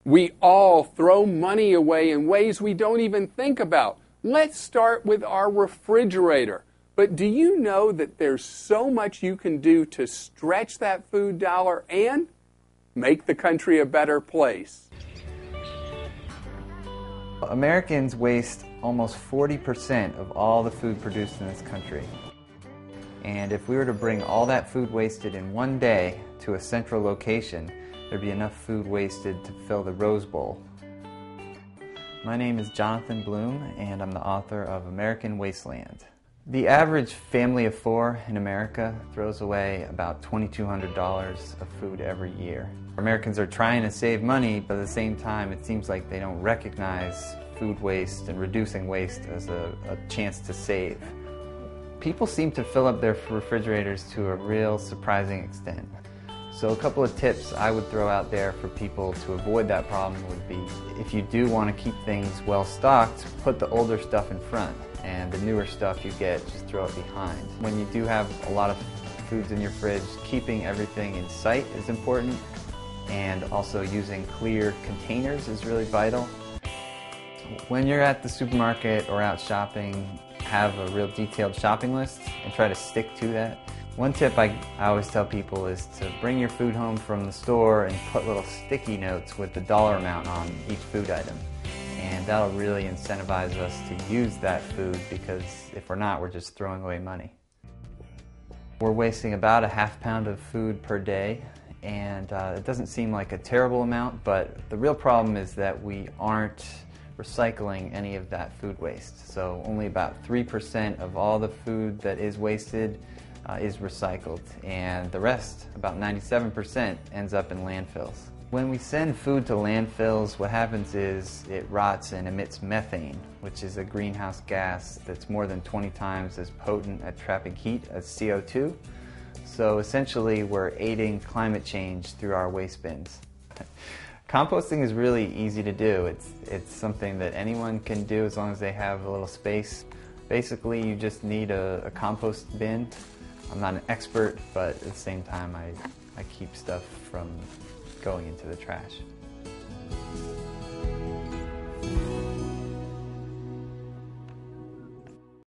We all throw money away in ways we don't even think about. Let's start with our refrigerator. But do you know that there's so much you can do to stretch that food dollar and make the country a better place? Americans waste almost 40% of all the food produced in this country. And if we were to bring all that food wasted in one day to a central location, there'd be enough food wasted to fill the Rose Bowl. My name is Jonathan Bloom, and I'm the author of American Wasteland. The average family of four in America throws away about $2,200 of food every year. Americans are trying to save money, but at the same time it seems like they don't recognize food waste and reducing waste as a chance to save. People seem to fill up their refrigerators to a real surprising extent. So a couple of tips I would throw out there for people to avoid that problem would be, if you do want to keep things well stocked, put the older stuff in front, and the newer stuff you get, just throw it behind. When you do have a lot of foods in your fridge, keeping everything in sight is important, and also using clear containers is really vital. When you're at the supermarket or out shopping, have a real detailed shopping list and try to stick to that. One tip I always tell people is to bring your food home from the store and put little sticky notes with the dollar amount on each food item. And that'll really incentivize us to use that food, because if we're not, we're just throwing away money. We're wasting about a half pound of food per day, and it doesn't seem like a terrible amount, but the real problem is that we aren't recycling any of that food waste. So only about 3% of all the food that is wasted is recycled, and the rest, about 97%, ends up in landfills. When we send food to landfills, what happens is it rots and emits methane, which is a greenhouse gas that's more than 20 times as potent at trapping heat as CO2. So essentially we're aiding climate change through our waste bins. Composting is really easy to do. It's something that anyone can do as long as they have a little space. Basically, you just need a compost bin. I'm not an expert, but at the same time I keep stuff from going into the trash.